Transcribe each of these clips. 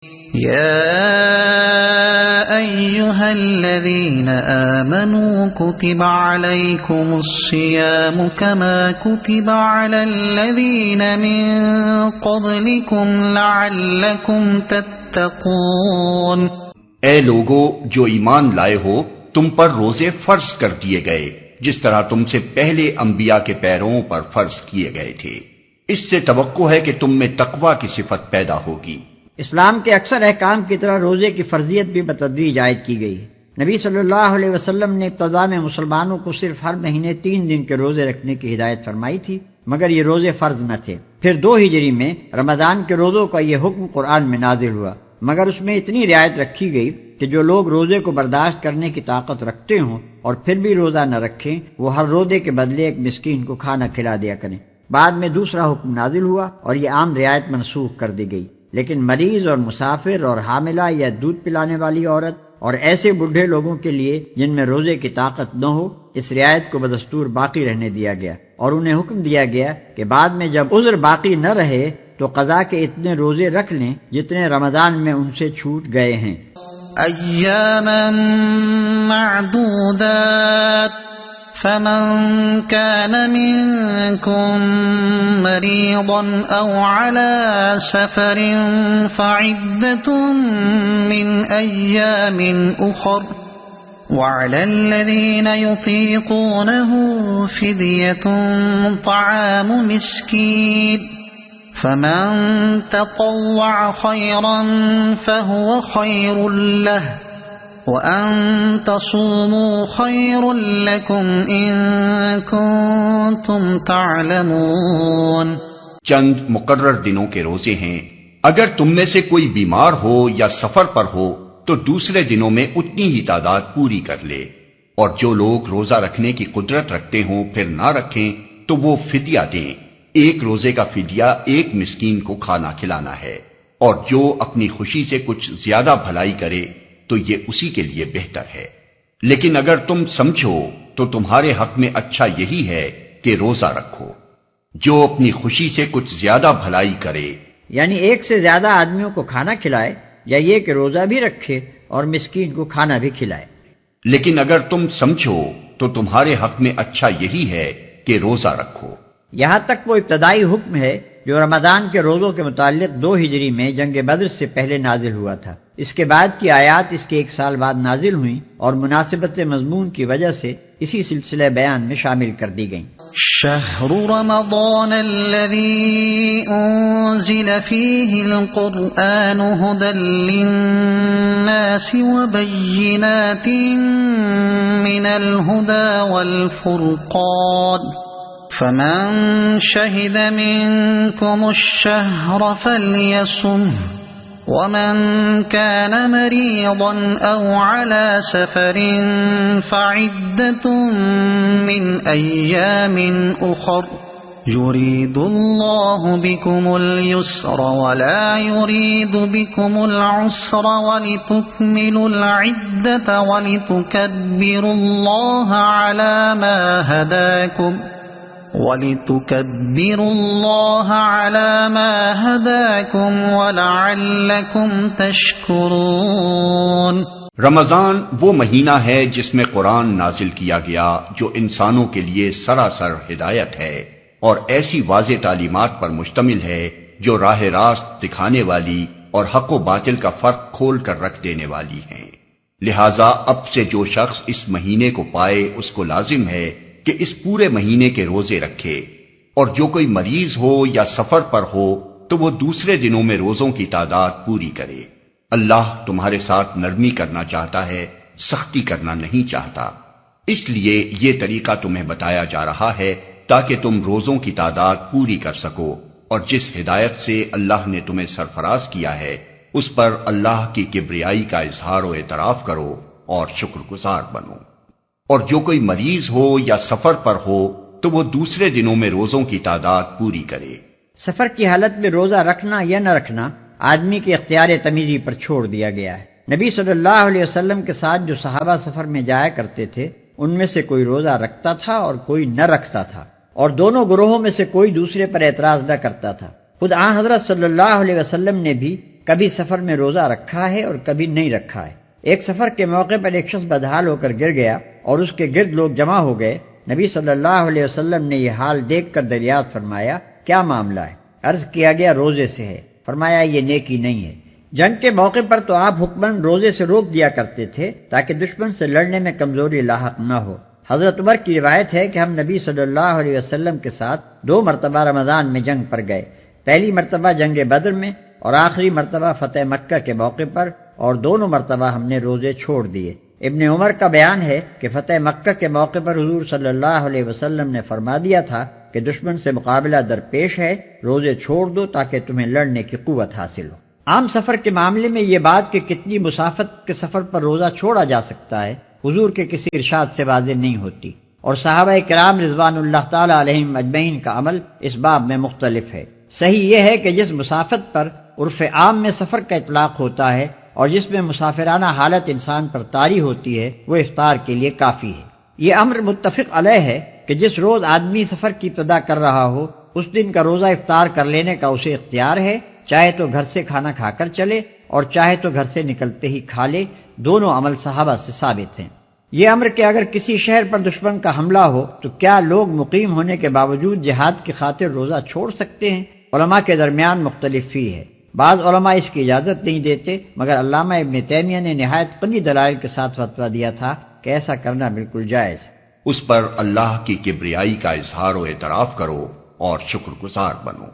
يا أيها الذين آمنوا كتب عليكم الصيام كما كتب على الذين من قبلكم لعلكم تتقون۔ اے لوگو جو ایمان لائے ہو، تم پر روزے فرض کر دیے گئے جس طرح تم سے پہلے انبیاء کے پیرووں پر فرض کیے گئے تھے، اس سے توقع ہے کہ تم میں تقویٰ کی صفت پیدا ہوگی۔ اسلام کے اکثر احکام کی طرح روزے کی فرضیت بھی بتدریج عائد کی گئی۔ نبی صلی اللہ علیہ وسلم نے ابتدا میں مسلمانوں کو صرف ہر مہینے 3 دن کے روزے رکھنے کی ہدایت فرمائی تھی، مگر یہ روزے فرض نہ تھے۔ پھر 2 ہجری میں رمضان کے روزوں کا یہ حکم قرآن میں نازل ہوا، مگر اس میں اتنی رعایت رکھی گئی کہ جو لوگ روزے کو برداشت کرنے کی طاقت رکھتے ہوں اور پھر بھی روزہ نہ رکھیں، وہ ہر روزے کے بدلے ایک مسکین کو کھانا کھلا دیا کریں۔ بعد میں دوسرا حکم نازل ہوا اور یہ عام رعایت منسوخ کر دی گئی، لیکن مریض اور مسافر اور حاملہ یا دودھ پلانے والی عورت اور ایسے بوڑھے لوگوں کے لیے جن میں روزے کی طاقت نہ ہو، اس رعایت کو بدستور باقی رہنے دیا گیا، اور انہیں حکم دیا گیا کہ بعد میں جب عذر باقی نہ رہے تو قضا کے اتنے روزے رکھ لیں جتنے رمضان میں ان سے چھوٹ گئے ہیں۔ ایاما معدودات فمن كان منكم مريضا أو على سفر فعدة من أيام أخر وعلى الذين يطيقونه فدية طعام مسكين فمن تطوع خيرا فهو خير له وَأَن تَصُومُوا خَيْرٌ لَكُمْ إِن كُنتُمْ تَعْلَمُونَ۔ چند مقرر دنوں کے روزے ہیں، اگر تم میں سے کوئی بیمار ہو یا سفر پر ہو تو دوسرے دنوں میں اتنی ہی تعداد پوری کر لے، اور جو لوگ روزہ رکھنے کی قدرت رکھتے ہوں پھر نہ رکھیں تو وہ فدیہ دیں۔ ایک روزے کا فدیہ ایک مسکین کو کھانا کھلانا ہے، اور جو اپنی خوشی سے کچھ زیادہ بھلائی کرے تو یہ اسی کے لیے بہتر ہے۔ لیکن اگر تم سمجھو تو تمہارے حق میں اچھا یہی ہے کہ روزہ رکھو۔ جو اپنی خوشی سے کچھ زیادہ بھلائی کرے، یعنی ایک سے زیادہ آدمیوں کو کھانا کھلائے، یا یہ کہ روزہ بھی رکھے اور مسکین کو کھانا بھی کھلائے۔ لیکن اگر تم سمجھو تو تمہارے حق میں اچھا یہی ہے کہ روزہ رکھو۔ یہاں تک وہ ابتدائی حکم ہے جو رمضان کے روزوں کے متعلق 2 ہجری میں جنگ بدر سے پہلے نازل ہوا تھا۔ اس کے بعد کی آیات اس کے 1 سال بعد نازل ہوئیں اور مناسبت مضمون کی وجہ سے اسی سلسلہ بیان میں شامل کر دی گئیں۔ شہر رمضان الذي انزل فيه القرآن هدى للناس وبينات من الهدى والفرقان فمن شهد منكم الشهر فليصمه ومن كان مريضا أو على سفر فعدة من أيام أخر يريد الله بكم اليسر ولا يريد بكم العسر ولتكملوا العدة ولتكبروا الله على ما هداكم وَلِتُكَبِّرُوا اللَّهَ عَلَى مَا هَدَاكُمْ وَلَعَلَّكُمْ تَشْكُرُونَ۔ رمضان وہ مہینہ ہے جس میں قرآن نازل کیا گیا جو انسانوں کے لیے سراسر ہدایت ہے اور ایسی واضح تعلیمات پر مشتمل ہے جو راہ راست دکھانے والی اور حق و باطل کا فرق کھول کر رکھ دینے والی ہیں۔ لہٰذا اب سے جو شخص اس مہینے کو پائے اس کو لازم ہے کہ اس پورے مہینے کے روزے رکھے، اور جو کوئی مریض ہو یا سفر پر ہو تو وہ دوسرے دنوں میں روزوں کی تعداد پوری کرے۔ اللہ تمہارے ساتھ نرمی کرنا چاہتا ہے، سختی کرنا نہیں چاہتا، اس لیے یہ طریقہ تمہیں بتایا جا رہا ہے تاکہ تم روزوں کی تعداد پوری کر سکو، اور جس ہدایت سے اللہ نے تمہیں سرفراز کیا ہے اس پر اللہ کی کبریائی کا اظہار و اعتراف کرو اور شکر گزار بنو۔ اور جو کوئی مریض ہو یا سفر پر ہو تو وہ دوسرے دنوں میں روزوں کی تعداد پوری کرے۔ سفر کی حالت میں روزہ رکھنا یا نہ رکھنا آدمی کے اختیار تمیزی پر چھوڑ دیا گیا ہے۔ نبی صلی اللہ علیہ وسلم کے ساتھ جو صحابہ سفر میں جایا کرتے تھے ان میں سے کوئی روزہ رکھتا تھا اور کوئی نہ رکھتا تھا، اور دونوں گروہوں میں سے کوئی دوسرے پر اعتراض نہ کرتا تھا۔ خود آن حضرت صلی اللہ علیہ وسلم نے بھی کبھی سفر میں روزہ رکھا ہے اور کبھی نہیں رکھا ہے۔ ایک سفر کے موقع پر ایک شخص بدحال ہو کر گر گیا اور اس کے گرد لوگ جمع ہو گئے۔ نبی صلی اللہ علیہ وسلم نے یہ حال دیکھ کر دریافت فرمایا، کیا معاملہ ہے؟ عرض کیا گیا، روزے سے ہے۔ فرمایا، یہ نیکی نہیں ہے۔ جنگ کے موقع پر تو آپ حکماً روزے سے روک دیا کرتے تھے تاکہ دشمن سے لڑنے میں کمزوری لاحق نہ ہو۔ حضرت عمر کی روایت ہے کہ ہم نبی صلی اللہ علیہ وسلم کے ساتھ 2 مرتبہ رمضان میں جنگ پر گئے، پہلی مرتبہ جنگ بدر میں اور آخری مرتبہ فتح مکہ کے موقع پر، اور دونوں مرتبہ ہم نے روزے چھوڑ دیے۔ ابن عمر کا بیان ہے کہ فتح مکہ کے موقع پر حضور صلی اللہ علیہ وسلم نے فرما دیا تھا کہ دشمن سے مقابلہ درپیش ہے، روزے چھوڑ دو تاکہ تمہیں لڑنے کی قوت حاصل ہو۔ عام سفر کے معاملے میں یہ بات کہ کتنی مسافت کے سفر پر روزہ چھوڑا جا سکتا ہے حضور کے کسی ارشاد سے واضح نہیں ہوتی، اور صحابہ کرام رضوان اللہ تعالی علیہم اجمعین کا عمل اس باب میں مختلف ہے۔ صحیح یہ ہے کہ جس مسافت پر عرف عام میں سفر کا اطلاق ہوتا ہے اور جس میں مسافرانہ حالت انسان پر طاری ہوتی ہے، وہ افطار کے لیے کافی ہے۔ یہ امر متفق علیہ ہے کہ جس روز آدمی سفر کی ابتدا کر رہا ہو اس دن کا روزہ افطار کر لینے کا اسے اختیار ہے، چاہے تو گھر سے کھانا کھا کر چلے اور چاہے تو گھر سے نکلتے ہی کھا لے، دونوں عمل صحابہ سے ثابت ہیں۔ یہ امر کہ اگر کسی شہر پر دشمن کا حملہ ہو تو کیا لوگ مقیم ہونے کے باوجود جہاد کی خاطر روزہ چھوڑ سکتے ہیں؟ علماء کے درمیان مختلف فی ہے۔ بعض علماء اس کی اجازت نہیں دیتے، مگر علامہ ابن تیمیہ نے نہایت قوی دلائل کے ساتھ فتویٰ دیا تھا کہ ایسا کرنا بالکل جائز ہے۔ اس پر اللہ کی کبریائی کا اظہار و اعتراف کرو اور شکر گزار بنو۔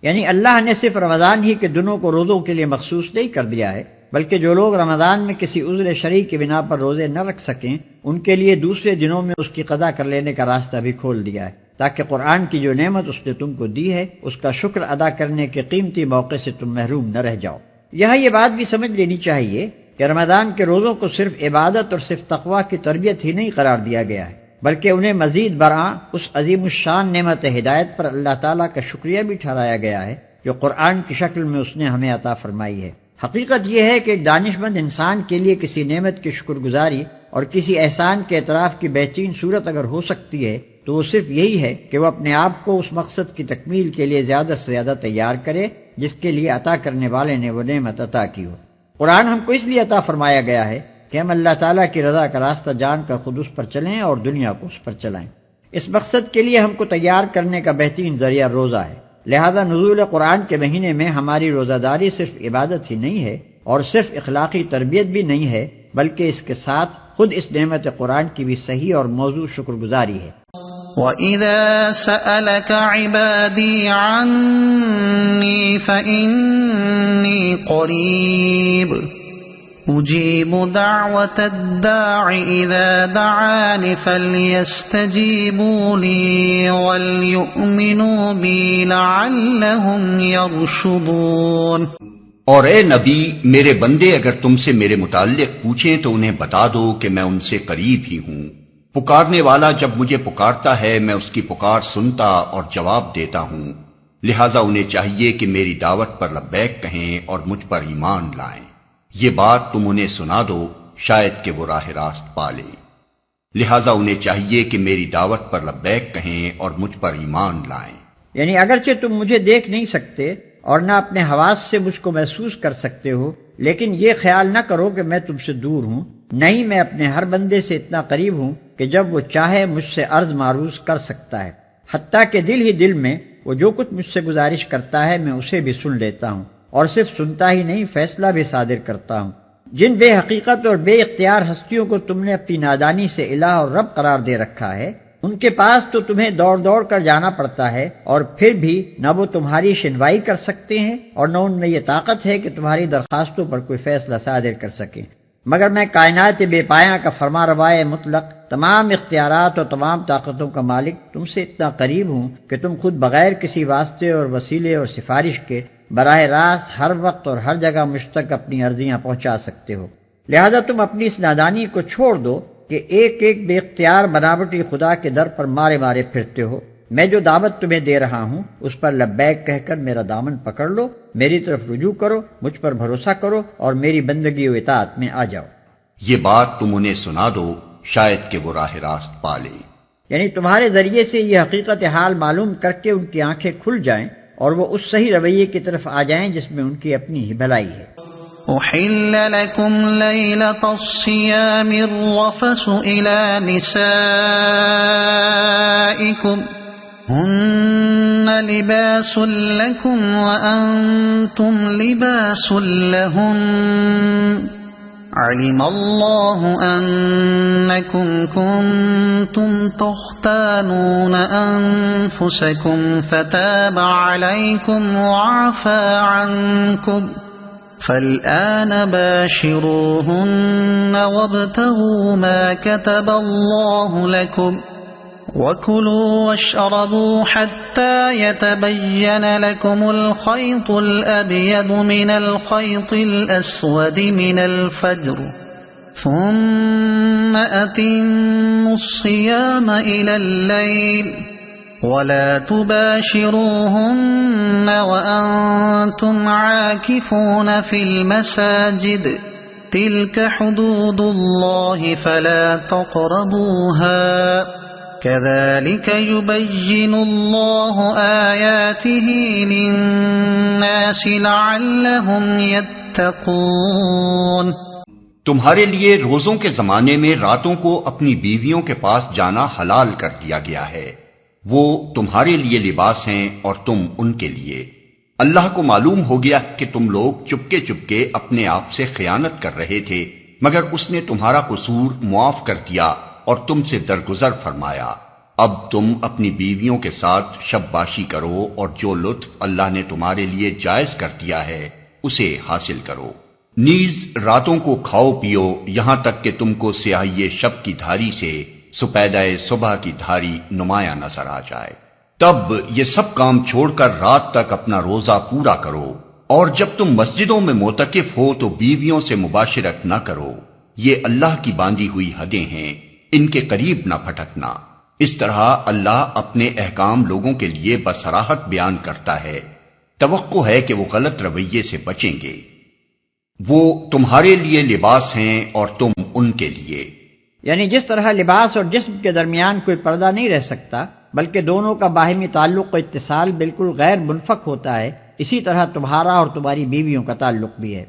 یعنی اللہ نے صرف رمضان ہی کے دنوں کو روزوں کے لیے مخصوص نہیں کر دیا ہے، بلکہ جو لوگ رمضان میں کسی عذر شرعی کی بنا پر روزے نہ رکھ سکیں ان کے لیے دوسرے دنوں میں اس کی قضا کر لینے کا راستہ بھی کھول دیا ہے، تاکہ قرآن کی جو نعمت اس نے تم کو دی ہے اس کا شکر ادا کرنے کے قیمتی موقع سے تم محروم نہ رہ جاؤ۔ یہاں یہ بات بھی سمجھ لینی چاہیے کہ رمضان کے روزوں کو صرف عبادت اور صرف تقویٰ کی تربیت ہی نہیں قرار دیا گیا ہے، بلکہ انہیں مزید برآں اس عظیم الشان نعمت ہدایت پر اللہ تعالیٰ کا شکریہ بھی ٹھہرایا گیا ہے جو قرآن کی شکل میں اس نے ہمیں عطا فرمائی ہے۔ حقیقت یہ ہے کہ ایک دانش مند انسان کے لیے کسی نعمت کی شکر گزاری اور کسی احسان کے اعتراف کی بہترین صورت اگر ہو سکتی ہے تو وہ صرف یہی ہے کہ وہ اپنے آپ کو اس مقصد کی تکمیل کے لیے زیادہ سے زیادہ تیار کرے جس کے لیے عطا کرنے والے نے وہ نعمت عطا کی ہو۔ قرآن ہم کو اس لیے عطا فرمایا گیا ہے کہ ہم اللہ تعالیٰ کی رضا کا راستہ جان کر خود اس پر چلیں اور دنیا کو اس پر چلائیں۔ اس مقصد کے لیے ہم کو تیار کرنے کا بہترین ذریعہ روزہ ہے، لہذا نزول قرآن کے مہینے میں ہماری روزہ داری صرف عبادت ہی نہیں ہے اور صرف اخلاقی تربیت بھی نہیں ہے، بلکہ اس کے ساتھ خود اس نعمت قرآن کی بھی صحیح اور موضوع شکر گزاری ہے۔ وَإِذَا سَأَلَكَ عِبَادِي عَنِّي فَإِنِّي قَرِيبٌ أُجِيبُ دَعْوَةَ الدَّاعِ إِذَا دَعَانِ فَلْيَسْتَجِيبُوا لِي وَلْيُؤْمِنُوا بِي لَعَلَّهُمْ يَرْشُدُونَ۔ اور اے نبی، میرے بندے اگر تم سے میرے متعلق پوچھیں تو انہیں بتا دو کہ میں ان سے قریب ہی ہوں۔ پکارنے والا جب مجھے پکارتا ہے میں اس کی پکار سنتا اور جواب دیتا ہوں، لہٰذا انہیں چاہیے کہ میری دعوت پر لبیک کہیں اور مجھ پر ایمان لائیں۔ یہ بات تم انہیں سنا دو شاید کہ وہ راہ راست پا لیں، لہٰذا انہیں چاہیے کہ میری دعوت پر لبیک کہیں اور مجھ پر ایمان لائیں۔ یعنی اگرچہ تم مجھے دیکھ نہیں سکتے اور نہ اپنے حواس سے مجھ کو محسوس کر سکتے ہو، لیکن یہ خیال نہ کرو کہ میں تم سے دور ہوں، نہیں، میں اپنے ہر بندے سے اتنا قریب ہوں کہ جب وہ چاہے مجھ سے عرض معروض کر سکتا ہے، حتیٰ کہ دل ہی دل میں وہ جو کچھ مجھ سے گزارش کرتا ہے میں اسے بھی سن لیتا ہوں، اور صرف سنتا ہی نہیں فیصلہ بھی صادر کرتا ہوں۔ جن بے حقیقت اور بے اختیار ہستیوں کو تم نے اپنی نادانی سے الہ اور رب قرار دے رکھا ہے، ان کے پاس تو تمہیں دوڑ دوڑ کر جانا پڑتا ہے، اور پھر بھی نہ وہ تمہاری شنوائی کر سکتے ہیں اور نہ ان میں یہ طاقت ہے کہ تمہاری درخواستوں پر کوئی فیصلہ صادر کر سکیں۔ مگر میں کائنات بے پایاں کا فرما روائے مطلق، تمام اختیارات اور تمام طاقتوں کا مالک تم سے اتنا قریب ہوں کہ تم خود بغیر کسی واسطے اور وسیلے اور سفارش کے براہ راست ہر وقت اور ہر جگہ مجھ تک اپنی عرضیاں پہنچا سکتے ہو۔ لہذا تم اپنی اس نادانی کو چھوڑ دو کہ ایک ایک بے اختیار بناوٹی خدا کے در پر مارے مارے پھرتے ہو۔ میں جو دعوت تمہیں دے رہا ہوں اس پر لبیک کہہ کر میرا دامن پکڑ لو، میری طرف رجوع کرو، مجھ پر بھروسہ کرو اور میری بندگی و اطاعت میں آ جاؤ۔ یہ بات تم انہیں سنا دو شاید کہ وہ راہ راست پا لیں۔ یعنی تمہارے ذریعے سے یہ حقیقت حال معلوم کر کے ان کی آنکھیں کھل جائیں اور وہ اس صحیح رویے کی طرف آ جائیں جس میں ان کی اپنی ہی بھلائی ہے۔ أحل لكم ليلة الصيام الرفث إلى نسائكم هن لباس لكم وأنتم لباس لهن علم الله أنكم كنتم تختانون أنفسكم فتاب عليكم وعفى عنكم فالآن باشروهن وابتغوا ما كتب الله لكم وكلوا واشربوا حتى يتبين لكم الخيط الأبيض من الخيط الأسود من الفجر ثم أتموا الصيام إلى الليل ولا تباشروهن وأنتم عاكفون في المساجد تلك حدود الله فلا تقربوها كذلك يبين الله آياته للناس لعلهم يتقون۔ تمہارے لیے روزوں کے زمانے میں راتوں کو اپنی بیویوں کے پاس جانا حلال کر دیا گیا ہے، وہ تمہارے لیے لباس ہیں اور تم ان کے لیے۔ اللہ کو معلوم ہو گیا کہ تم لوگ چپکے چپکے اپنے آپ سے خیانت کر رہے تھے، مگر اس نے تمہارا قصور معاف کر دیا اور تم سے درگزر فرمایا۔ اب تم اپنی بیویوں کے ساتھ شب باشی کرو اور جو لطف اللہ نے تمہارے لیے جائز کر دیا ہے اسے حاصل کرو۔ نیز راتوں کو کھاؤ پیو یہاں تک کہ تم کو سیاہی شب کی دھاری سے سپیدہ صبح کی دھاری نمایاں نظر آ جائے، تب یہ سب کام چھوڑ کر رات تک اپنا روزہ پورا کرو، اور جب تم مسجدوں میں معتکف ہو تو بیویوں سے مباشرت نہ کرو، یہ اللہ کی باندھی ہوئی حدیں ہیں، ان کے قریب نہ پھٹکنا۔ اس طرح اللہ اپنے احکام لوگوں کے لیے بصراحت بیان کرتا ہے، توقع ہے کہ وہ غلط رویے سے بچیں گے۔ وہ تمہارے لیے لباس ہیں اور تم ان کے لیے، یعنی جس طرح لباس اور جسم کے درمیان کوئی پردہ نہیں رہ سکتا بلکہ دونوں کا باہمی تعلق و اتصال بالکل غیر منفک ہوتا ہے، اسی طرح تمہارا اور تمہاری بیویوں کا تعلق بھی ہے۔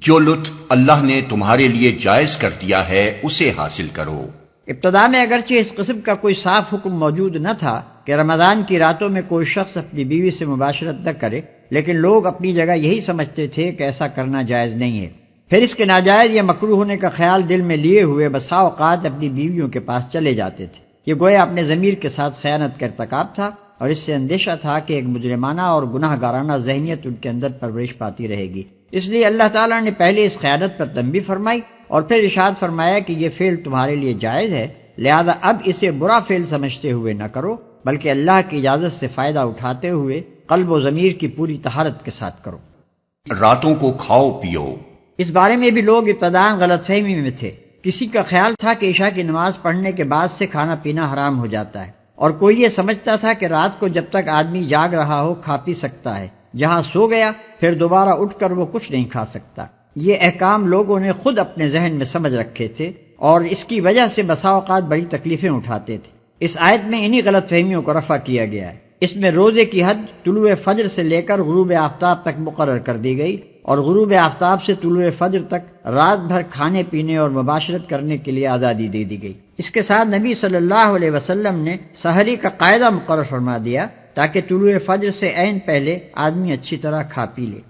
جو لطف اللہ نے تمہارے لیے جائز کر دیا ہے اسے حاصل کرو۔ ابتدا میں اگرچہ اس قسم کا کوئی صاف حکم موجود نہ تھا کہ رمضان کی راتوں میں کوئی شخص اپنی بیوی سے مباشرت نہ کرے، لیکن لوگ اپنی جگہ یہی سمجھتے تھے کہ ایسا کرنا جائز نہیں ہے، پھر اس کے ناجائز یا مکروہ ہونے کا خیال دل میں لیے ہوئے بسا اوقات اپنی بیویوں کے پاس چلے جاتے تھے۔ یہ گویا اپنے ضمیر کے ساتھ خیانت کا ارتکاب تھا، اور اس سے اندیشہ تھا کہ ایک مجرمانہ اور گناہ گارانہ ذہنیت ان کے اندر پرورش پاتی رہے گی۔ اس لیے اللہ تعالیٰ نے پہلے اس خیانت پر تنبیہ فرمائی اور پھر ارشاد فرمایا کہ یہ فعل تمہارے لیے جائز ہے، لہذا اب اسے برا فعل سمجھتے ہوئے نہ کرو بلکہ اللہ کی اجازت سے فائدہ اٹھاتے ہوئے قلب و ضمیر کی پوری طہارت کے ساتھ کرو۔ راتوں کو کھاؤ پیو، اس بارے میں بھی لوگ ابتداء غلط فہمی میں تھے۔ کسی کا خیال تھا کہ عشاء کی نماز پڑھنے کے بعد سے کھانا پینا حرام ہو جاتا ہے، اور کوئی یہ سمجھتا تھا کہ رات کو جب تک آدمی جاگ رہا ہو کھا پی سکتا ہے، جہاں سو گیا پھر دوبارہ اٹھ کر وہ کچھ نہیں کھا سکتا۔ یہ احکام لوگوں نے خود اپنے ذہن میں سمجھ رکھے تھے اور اس کی وجہ سے بسا اوقات بڑی تکلیفیں اٹھاتے تھے۔ اس آیت میں انہی غلط فہمیوں کو رفع کیا گیا ہے۔ اس میں روزے کی حد طلوع فجر سے لے کر غروب آفتاب تک مقرر کر دی گئی، اور غروب آفتاب سے طلوع فجر تک رات بھر کھانے پینے اور مباشرت کرنے کے لیے آزادی دے دی گئی۔ اس کے ساتھ نبی صلی اللہ علیہ وسلم نے سحری کا قاعدہ مقرر فرما دیا تاکہ طلوع فجر سے عین پہلے آدمی اچھی طرح کھا پی لے،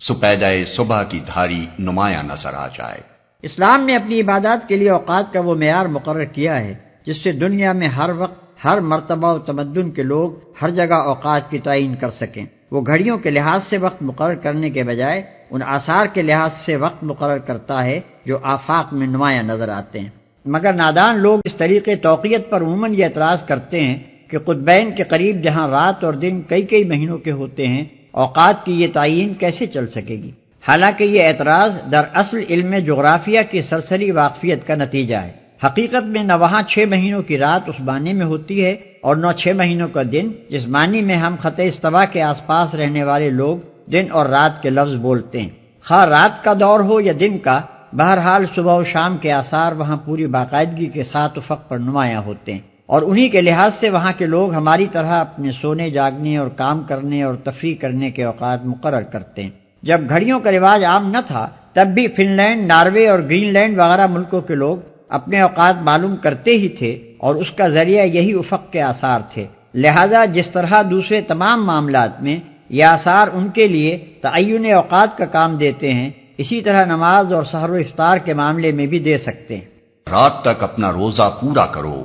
سپیدہ صبح کی دھاری نمایاں نظر آ جائے۔ اسلام نے اپنی عبادات کے لیے اوقات کا وہ معیار مقرر کیا ہے جس سے دنیا میں ہر وقت، ہر مرتبہ و تمدن کے لوگ ہر جگہ اوقات کی تعین کر سکیں۔ وہ گھڑیوں کے لحاظ سے وقت مقرر کرنے کے بجائے ان آثار کے لحاظ سے وقت مقرر کرتا ہے جو آفاق میں نمایاں نظر آتے ہیں۔ مگر نادان لوگ اس طریقے توقیت پر عموماً یہ اعتراض کرتے ہیں کہ قطبین کے قریب جہاں رات اور دن کئی مہینوں کے ہوتے ہیں، اوقات کی یہ تعین کیسے چل سکے گی؟ حالانکہ یہ اعتراض دراصل علم جغرافیہ کی سرسری واقفیت کا نتیجہ ہے۔ حقیقت میں نہ وہاں 6 مہینوں کی رات اس معنی میں ہوتی ہے اور نہ 6 مہینوں کا دن جس معنی میں ہم خط استوا کے آس پاس رہنے والے لوگ دن اور رات کے لفظ بولتے ہیں۔ خواہ رات کا دور ہو یا دن کا، بہرحال صبح و شام کے آثار وہاں پوری باقاعدگی کے ساتھ افق پر نمایاں ہوتے ہیں۔ اور انہی کے لحاظ سے وہاں کے لوگ ہماری طرح اپنے سونے جاگنے اور کام کرنے اور تفریح کرنے کے اوقات مقرر کرتے ہیں۔ جب گھڑیوں کا رواج عام نہ تھا تب بھی فن لینڈ، ناروے اور گرین لینڈ وغیرہ ملکوں کے لوگ اپنے اوقات معلوم کرتے ہی تھے اور اس کا ذریعہ یہی افق کے آثار تھے۔ لہذا جس طرح دوسرے تمام معاملات میں یہ آثار ان کے لیے تعین اوقات کا کام دیتے ہیں، اسی طرح نماز اور سحر و افطار کے معاملے میں بھی دے سکتے ہیں۔ رات تک اپنا روزہ پورا کرو۔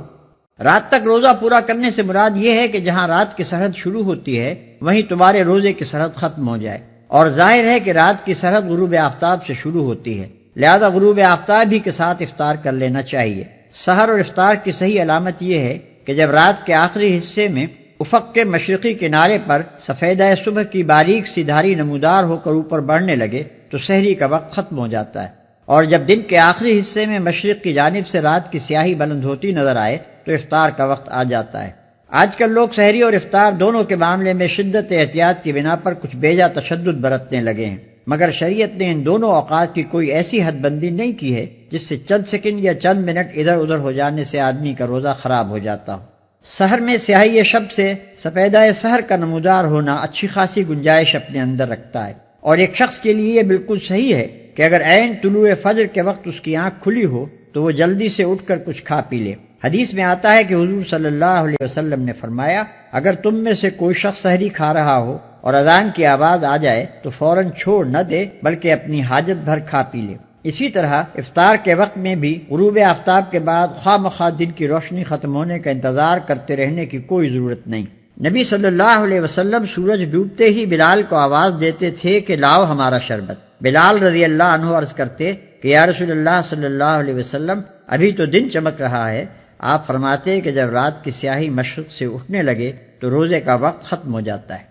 رات تک روزہ پورا کرنے سے مراد یہ ہے کہ جہاں رات کی سرحد شروع ہوتی ہے وہیں تمہارے روزے کی سرحد ختم ہو جائے، اور ظاہر ہے کہ رات کی سرحد غروب آفتاب سے شروع ہوتی ہے، لہذا غروب آفتاب ہی کے ساتھ افطار کر لینا چاہیے۔ سحر اور افطار کی صحیح علامت یہ ہے کہ جب رات کے آخری حصے میں افق کے مشرقی کنارے پر سفیدہ صبح کی باریک سی دھاری نمودار ہو کر اوپر بڑھنے لگے تو سحری کا وقت ختم ہو جاتا ہے، اور جب دن کے آخری حصے میں مشرق کی جانب سے رات کی سیاہی بلند ہوتی نظر آئے تو افطار کا وقت آ جاتا ہے۔ آج کل لوگ سحری اور افطار دونوں کے معاملے میں شدت احتیاط کی بنا پر کچھ بیجا تشدد برتنے لگے ہیں، مگر شریعت نے ان دونوں اوقات کی کوئی ایسی حد بندی نہیں کی ہے جس سے چند سیکنڈ یا چند منٹ ادھر ادھر ہو جانے سے آدمی کا روزہ خراب ہو جاتا ہو۔ سحر میں سیاہی شب سے سفیدہ سحر کا نمودار ہونا اچھی خاصی گنجائش اپنے اندر رکھتا ہے، اور ایک شخص کے لیے یہ بالکل صحیح ہے کہ اگر عین طلوع فجر کے وقت اس کی آنکھ کھلی ہو تو وہ جلدی سے اٹھ کر کچھ کھا پی لے۔ حدیث میں آتا ہے کہ حضور صلی اللہ علیہ وسلم نے فرمایا، اگر تم میں سے کوئی شخص سحری کھا رہا ہو اور اذان کی آواز آ جائے تو فوراً چھوڑ نہ دے بلکہ اپنی حاجت بھر کھا پی لے۔ اسی طرح افطار کے وقت میں بھی غروب آفتاب کے بعد خواہ مخواہ دن کی روشنی ختم ہونے کا انتظار کرتے رہنے کی کوئی ضرورت نہیں۔ نبی صلی اللہ علیہ وسلم سورج ڈوبتے ہی بلال کو آواز دیتے تھے کہ لاؤ ہمارا شربت۔ بلال رضی اللہ عنہ عرض کرتے کہ یا رسول اللہ صلی اللہ علیہ وسلم، ابھی تو دن چمک رہا ہے۔ آپ فرماتے کہ جب رات کی سیاہی مشرق سے اٹھنے لگے تو روزے کا وقت ختم ہو جاتا ہے۔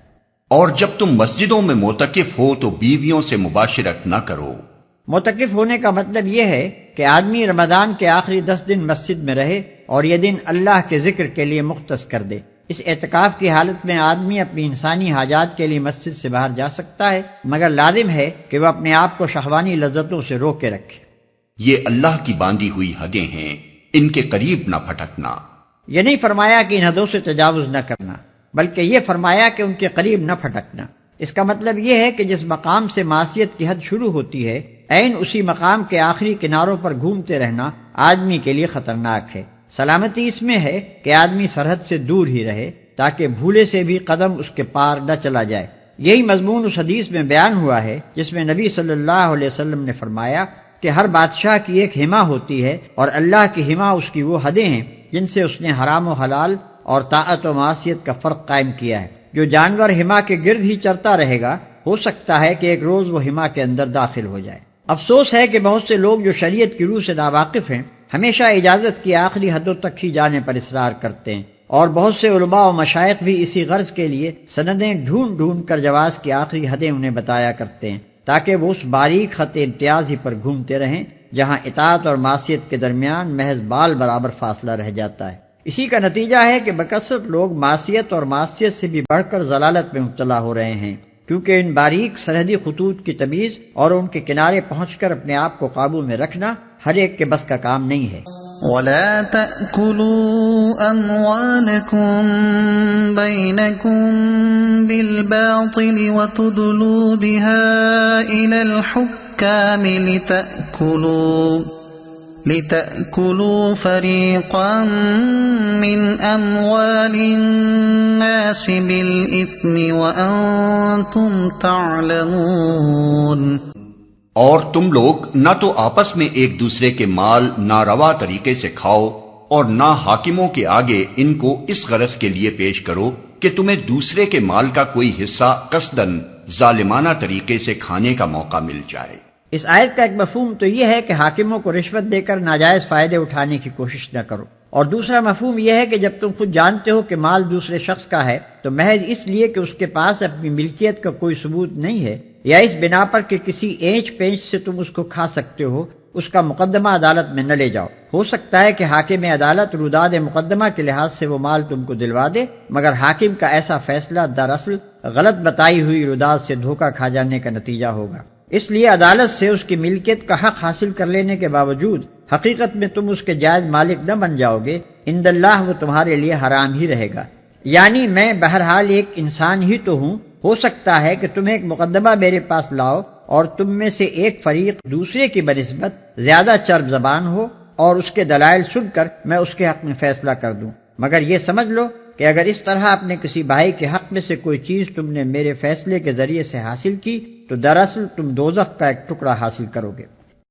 اور جب تم مسجدوں میں معتکف ہو تو بیویوں سے مباشرت نہ کرو۔ معتکف ہونے کا مطلب یہ ہے کہ آدمی رمضان کے آخری 10 دن مسجد میں رہے اور یہ دن اللہ کے ذکر کے لیے مختص کر دے۔ اس اعتکاف کی حالت میں آدمی اپنی انسانی حاجات کے لیے مسجد سے باہر جا سکتا ہے، مگر لازم ہے کہ وہ اپنے آپ کو شہوانی لذتوں سے روکے رکھے۔ یہ اللہ کی باندھی ہوئی حدیں ہیں، ان کے قریب نہ پھٹکنا۔ یہ نہیں فرمایا کہ ان حدوں سے تجاوز نہ کرنا، بلکہ یہ فرمایا کہ ان کے قریب نہ پھٹکنا۔ اس کا مطلب یہ ہے کہ جس مقام سے معصیت کی حد شروع ہوتی ہے، عین اسی مقام کے آخری کناروں پر گھومتے رہنا آدمی کے لیے خطرناک ہے۔ سلامتی اس میں ہے کہ آدمی سرحد سے دور ہی رہے تاکہ بھولے سے بھی قدم اس کے پار نہ چلا جائے۔ یہی مضمون اس حدیث میں بیان ہوا ہے جس میں نبی صلی اللہ علیہ وسلم نے فرمایا کہ ہر بادشاہ کی ایک حما ہوتی ہے اور اللہ کی حما اس کی وہ حدیں ہیں جن سے اس نے حرام و حلال اور طاعت و معصیت کا فرق قائم کیا ہے۔ جو جانور حما کے گرد ہی چرتا رہے گا، ہو سکتا ہے کہ ایک روز وہ حما کے اندر داخل ہو جائے۔ افسوس ہے کہ بہت سے لوگ جو شریعت کی روح سے ناواقف ہیں ہمیشہ اجازت کی آخری حدوں تک ہی جانے پر اصرار کرتے ہیں، اور بہت سے علماء و مشائخ بھی اسی غرض کے لیے سندیں ڈھونڈ ڈھونڈ کر جواز کی آخری حدیں انہیں بتایا کرتے ہیں تاکہ وہ اس باریک خط امتیاز ہی پر گھومتے رہیں جہاں اطاعت اور معصیت کے درمیان محض بال برابر فاصلہ رہ جاتا ہے۔ اسی کا نتیجہ ہے کہ بکثرت لوگ معصیت اور معصیت سے بھی بڑھ کر ضلالت میں مبتلا ہو رہے ہیں، کیونکہ ان باریک سرحدی خطوط کی تمیز اور ان کے کنارے پہنچ کر اپنے آپ کو قابو میں رکھنا ہر ایک کے بس کا کام نہیں ہے۔ وَلَا تَأْكُلُوا أَمْوَالَكُمْ بَيْنَكُمْ بِالْبَاطِلِ وَتُدْلُوا بِهَا إِلَى الْحُكَّامِ لِتَأْكُلُوا فَرِيقًا مِّنْ أَمْوَالِ النَّاسِ بِالْإِثْمِ وَأَنْتُمْ تَعْلَمُونَ۔ اور تم لوگ نہ تو آپس میں ایک دوسرے کے مال ناروا طریقے سے کھاؤ اور نہ حاکموں کے آگے ان کو اس غرض کے لیے پیش کرو کہ تمہیں دوسرے کے مال کا کوئی حصہ قصداً ظالمانہ طریقے سے کھانے کا موقع مل جائے۔ اس آیت کا ایک مفہوم تو یہ ہے کہ حاکموں کو رشوت دے کر ناجائز فائدے اٹھانے کی کوشش نہ کرو، اور دوسرا مفہوم یہ ہے کہ جب تم خود جانتے ہو کہ مال دوسرے شخص کا ہے تو محض اس لیے کہ اس کے پاس اپنی ملکیت کا کوئی ثبوت نہیں ہے یا اس بنا پر کہ کسی اینچ پینچ سے تم اس کو کھا سکتے ہو، اس کا مقدمہ عدالت میں نہ لے جاؤ۔ ہو سکتا ہے کہ حاکم عدالت روداد مقدمہ کے لحاظ سے وہ مال تم کو دلوا دے، مگر حاکم کا ایسا فیصلہ دراصل غلط بتائی ہوئی روداد سے دھوکہ کھا جانے کا نتیجہ ہوگا۔ اس لیے عدالت سے اس کی ملکیت کا حق حاصل کر لینے کے باوجود حقیقت میں تم اس کے جائز مالک نہ بن جاؤ گے، عند اللہ وہ تمہارے لیے حرام ہی رہے گا۔ یعنی میں بہرحال ایک انسان ہی تو ہوں، ہو سکتا ہے کہ تم ایک مقدمہ میرے پاس لاؤ اور تم میں سے ایک فریق دوسرے کی بنسبت زیادہ چرب زبان ہو اور اس کے دلائل سن کر میں اس کے حق میں فیصلہ کر دوں، مگر یہ سمجھ لو کہ اگر اس طرح اپنے کسی بھائی کے حق میں سے کوئی چیز تم نے میرے فیصلے کے ذریعے سے حاصل کی تو دراصل تم دوزخ کا ایک ٹکڑا حاصل کرو گے۔